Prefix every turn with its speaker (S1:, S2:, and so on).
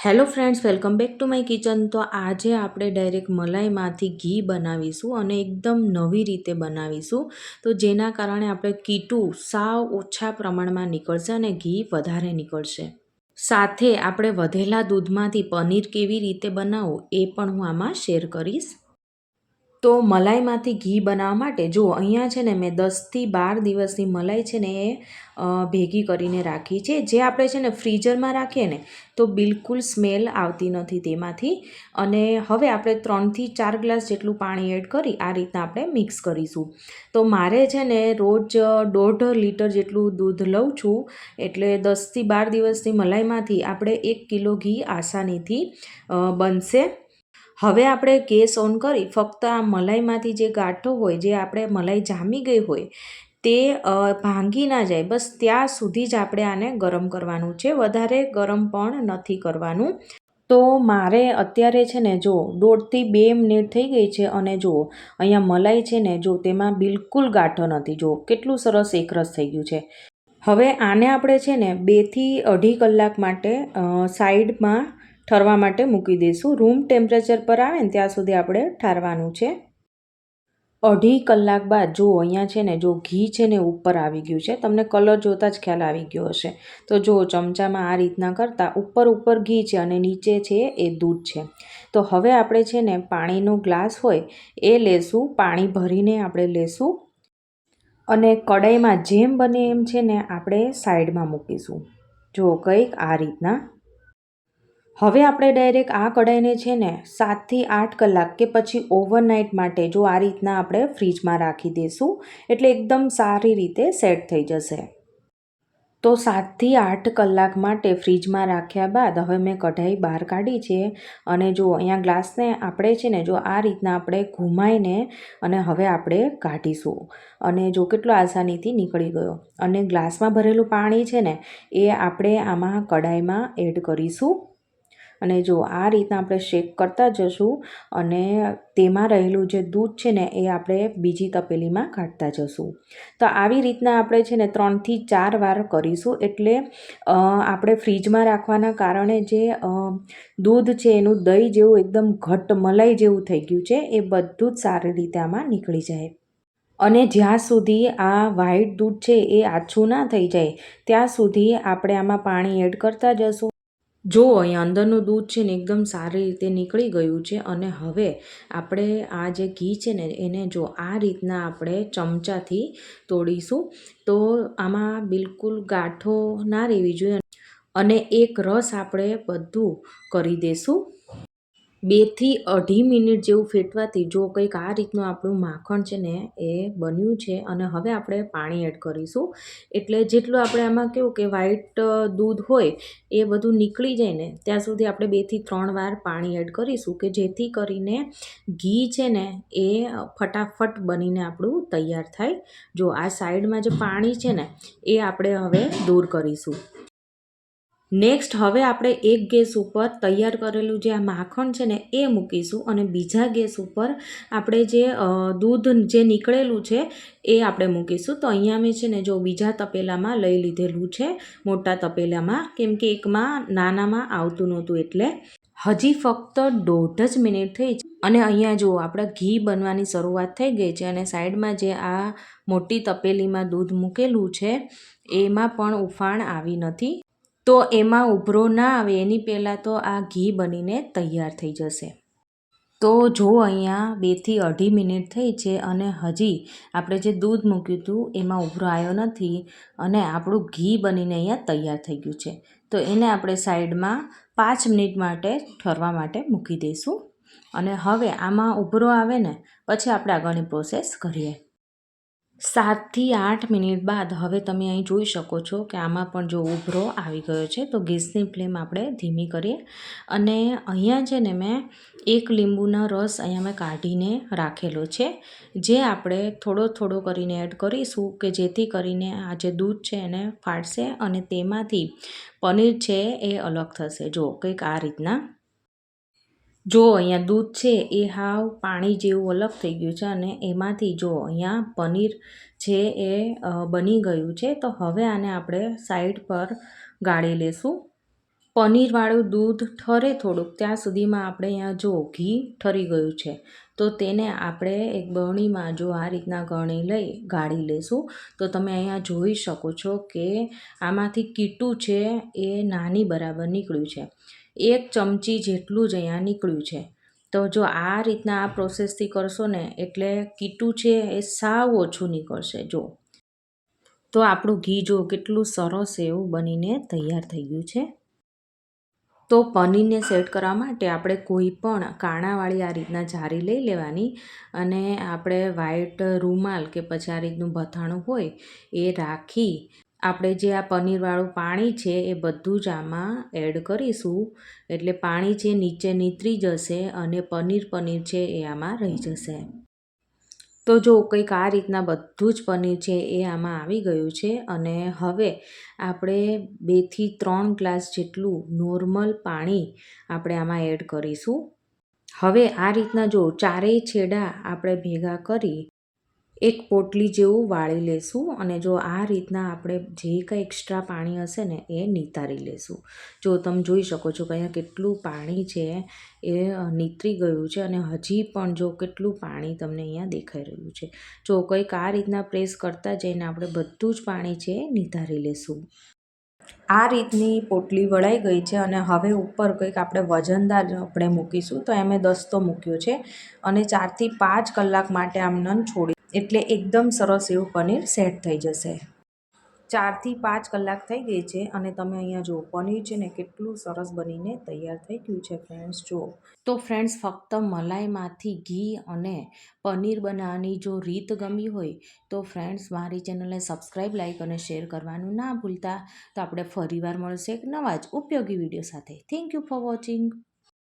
S1: Hello friends, welcome back to my kitchen. તો આજે આપણે ડાયરેક્ટ મલાઈમાંથી ઘી બનાવીશું અને એકદમ નવી રીતે બનાવીશું. તો જેના કારણે આપણે કીટું સાવ ઓછા પ્રમાણમાં નીકળશે અને ઘી વધારે નીકળશે. સાથે આપણે વધેલા દૂધમાંથી પનીર કેવી રીતે બનાવવું એ પણ હું આમાં શેર કરીશ. તો મલાઈમાંથી ઘી બનાવવા માટે જો અહીંયા છે ને મેં 10થી 12 દિવસની મલાઈ છે ને એ ભેગી કરીને રાખી છે. જે આપણે છે ને ફ્રીઝરમાં રાખીએ ને તો બિલકુલ સ્મેલ આવતી નથી તેમાંથી. અને હવે આપણે 3થી 4 ગ્લાસ જેટલું પાણી એડ કરી આ રીતના આપણે મિક્સ કરીશું. તો મારે છે ને રોજ 1.5 લીટર જેટલું દૂધ લઉં છું, એટલે 10થી 12 દિવસની મલાઈમાંથી આપણે 1 કિલો ઘી આસાનીથી બનશે. હવે આપણે ગેસ ઓન કરી ફક્ત આ મલાઈમાંથી જે ગાંઠો હોય, જે આપણે મલાઈ જામી ગઈ હોય તે ભાંગી ના જાય, બસ ત્યાં સુધી જ આપણે આને ગરમ કરવાનું છે. વધારે ગરમ પણ નથી કરવાનું. તો મારે અત્યારે છે ને જો 1.5થી 2 મિનિટ થઈ ગઈ છે અને જો અહીંયા મલાઈ છે ને જો તેમાં બિલકુલ ગાંઠો નથી. જો કેટલું સરસ એકરસ થઈ ગયું છે. હવે આને આપણે છે ને 2થી 2.5 કલાક માટે સાઈડમાં ઠરવા માટે મૂકી દઈશું. રૂમ ટેમ્પરેચર પર આવે ને ત્યાં સુધી આપણે ઠારવાનું છે. 2.5 કલાક બાદ જો અહીંયા છે ને જો ઘી છે ને ઉપર આવી ગયું છે. તમને કલર જોતાં જ ખ્યાલ આવી ગયો હશે. તો જો ચમચામાં આ રીતના કરતાં ઉપર ઘી છે અને નીચે છે એ દૂધ છે. તો હવે આપણે છે ને પાણીનો ગ્લાસ હોય એ લેશું, પાણી ભરીને આપણે લેશું અને કડાઈમાં જેમ બને એમ છે ને આપણે સાઈડમાં મૂકીશું. જો કંઈક આ રીતના. હવે આપણે ડાયરેક્ટ આ કઢાઈને છે ને 7થી 8 કલાક કે પછી ઓવરનાઇટ માટે જો આ રીતના આપણે ફ્રીજમાં રાખી દઈશું, એટલે એકદમ સારી રીતે સેટ થઈ જશે. તો 7થી 8 કલાક માટે ફ્રીજમાં રાખ્યા બાદ હવે મેં કઢાઈ બહાર કાઢી છે અને જો અહીંયા ગ્લાસને આપણે છે ને જો આ રીતના આપણે ઘુમાઈને અને હવે આપણે કાઢીશું. અને જો કેટલો આસાનીથી નીકળી ગયો. અને ગ્લાસમાં ભરેલું પાણી છે ને એ આપણે આમાં કઢાઈમાં એડ કરીશું. અને જો આ રીતના આપણે શેક કરતા જશું અને તેમાં રહેલું જે દૂધ છે ને એ આપણે બીજી તપેલીમાં કાઢતા જશું. તો આવી રીતના આપણે છે ને 3થી 4 વાર કરીશું. એટલે આપણે ફ્રીજમાં રાખવાના કારણે જે દૂધ છે એનું દહીં જેવું એકદમ ઘટ્ટ મલાઈ જેવું થઈ ગયું છે એ બધું જ સારી રીતે આમાં નીકળી જાય. અને જ્યાં સુધી આ વ્હાઈટ દૂધ છે એ આછું ના થઈ જાય ત્યાં સુધી આપણે આમાં પાણી એડ કરતા જશું. જો અહીંયા અંદરનું દૂધ છે ને એકદમ સારી રીતે નીકળી ગયું છે અને હવે આપણે આ જે ઘી છે ને એને જો આ રીતના આપણે ચમચાથી તોડીશું. તો આમાં બિલકુલ ગાંઠો ના રહેવી જોઈએ અને એક રસ આપણે બધું કરી દઈશું. 2થી 2.5 મિનિટ જેવું ફેટવાથી જો કંઈક આ રીતનું આપણું માખણ છે ને એ બન્યું છે. અને હવે આપણે પાણી એડ કરીશું. એટલે જેટલું આપણે આમાં કેવું કે વ્હાઈટ દૂધ હોય એ બધું નીકળી જાય ને ત્યાં સુધી આપણે 2થી 3 વાર પાણી એડ કરીશું, કે જેથી કરીને ઘી છે ને એ ફટાફટ બનીને આપણું તૈયાર થાય. જો આ સાઈડમાં જે પાણી છે ને એ આપણે હવે દૂર કરીશું. નેક્સ્ટ હવે આપણે એક ગેસ ઉપર તૈયાર કરેલું જે આ માખણ છે ને એ મૂકીશું અને બીજા ગેસ ઉપર આપણે જે દૂધ જે નીકળેલું છે એ આપણે મૂકીશું. તો અહીંયા મેં છે ને જો બીજા તપેલામાં લઈ લીધેલું છે, મોટા તપેલામાં, કેમ કે એકમાં નાનામાં આવતું નહોતું. એટલે હજી ફક્ત 1.5 જ મિનિટ થઈ છે અને અહીંયા જો આપણા ઘી બનવાની શરૂઆત થઈ ગઈ છે અને સાઈડમાં જે આ મોટી તપેલીમાં દૂધ મૂકેલું છે એમાં પણ ઉફાણ આવી નથી. તો એમાં ઉભરો ના આવે એની પહેલાં તો આ ઘી બનીને તૈયાર થઈ જશે. તો જો અહીંયા 2થી 2.5 મિનિટ થઈ છે અને હજી આપણે જે દૂધ મૂક્યું હતું એમાં ઉભરો આવ્યો નથી અને આપણું ઘી બનીને અહીંયા તૈયાર થઈ ગયું છે. તો એને આપણે સાઈડમાં 5 મિનિટ માટે ઠરવા માટે મૂકી દઈશું. અને હવે આમાં ઉભરો આવે ને પછી આપણે આગળની પ્રોસેસ કરીએ. 7થી 8 મિનિટ બાદ હવે તમે અહીં જોઈ શકો છો કે આમાં પણ જો ઉભરો આવી ગયો છે. તો ગેસની ફ્લેમ આપણે ધીમી કરીએ અને અહીંયા છે ને મેં 1 લીંબુનો રસ અહીંયા મેં કાઢીને રાખેલો છે, જે આપણે થોડો કરીને એડ કરીશું, કે જેથી કરીને આ જે દૂધ છે એને ફાટશે અને તેમાંથી પનીર છે એ અલગ થશે. જો કંઈક આ રીતના. જો અહીંયા દૂધ છે એ હાવ પાણી જેવું અલગ થઈ ગયું છે અને એમાંથી જો અહીંયા પનીર છે એ બની ગયું છે. તો હવે આને આપણે સાઈડ પર ગાળી લેશું. પનીરવાળું દૂધ ઠરે થોડુંક ત્યાં સુધીમાં આપણે અહીંયા જો ઘી ઠરી ગયું છે, તો તેને આપણે એક બરણીમાં જો આ રીતના ગરણી લઈ ગાળી લેશું. તો તમે અહીંયા જોઈ શકો છો કે આમાંથી કીટું છે એ નાની બરાબર નીકળ્યું છે. 1 ચમચી જેટલું જ અહીંયા નીકળ્યું છે. તો જો આ રીતના આ પ્રોસેસથી કરશો ને એટલે કીટું છે એ સાવ ઓછું નીકળશે. જો તો આપણું ઘી જો કેટલું સરસ એવું બનીને તૈયાર થઈ ગયું છે. તો પનીરને સેટ કરવા માટે આપણે કોઈ પણ કાણાવાળી આ રીતના જારી લઈ લેવાની અને આપણે વ્હાઈટ રૂમાલ કે પછી આ રીતનું ભથાણું હોય એ રાખી આપણે જે આ પનીરવાળું પાણી છે એ બધું જ આમાં એડ કરીશું. એટલે પાણી છે નીચે નીતરી જશે અને પનીર છે એ આમાં રહી જશે. તો જો કંઈક આ રીતના બધું જ પનીર છે એ આમાં આવી ગયું છે અને હવે આપણે 2 થી 3 ગ્લાસ જેટલું નોર્મલ પાણી આપણે આમાં એડ કરીશું. હવે આ રીતના જો ચારેય છેડા આપણે ભેગા કરી એક પોટલી જેવું વાળી લેશું અને જો આ રીતના આપણે જે કંઈ એક્સ્ટ્રા પાણી હશે ને એ નિતારી લેશું. જો તમે જોઈ શકો છો કે અહીંયા કેટલું પાણી છે એ નીતરી ગયું છે અને હજી પણ જો કેટલું પાણી તમને અહીંયા દેખાઈ રહ્યું છે. જો કંઈક આ રીતના પ્રેસ કરતા જઈને આપણે બધું જ પાણી છે એ નિતારી લેશું. આ રીતની પોટલી વળાઈ ગઈ છે અને હવે ઉપર કંઈક આપણે વજનદાર આપણે મૂકીશું. તો મેં દસ્તો મૂક્યો છે અને 4 થી 5 કલાક માટે આમને છોડી એટલે એકદમ સરસ એવું પનીર સેટ થઈ જશે. 4 થી 5 કલાક થઈ ગઈ છે અને તમે અહીંયા જુઓ પનીર છે ને કેટલું સરસ બનીને તૈયાર થઈ ગયું છે ફ્રેન્ડ્સ. જુઓ તો ફ્રેન્ડ્સ ફક્ત મલાઈમાંથી ઘી અને પનીર બનાવવાની જો રીત ગમી હોય તો ફ્રેન્ડ્સ મારી ચેનલને સબસ્ક્રાઈબ, લાઈક અને શેર કરવાનું ના ભૂલતા. તો આપણે ફરીવાર મળશે એક નવા જ ઉપયોગી વિડીયો સાથે. Thank you for watching.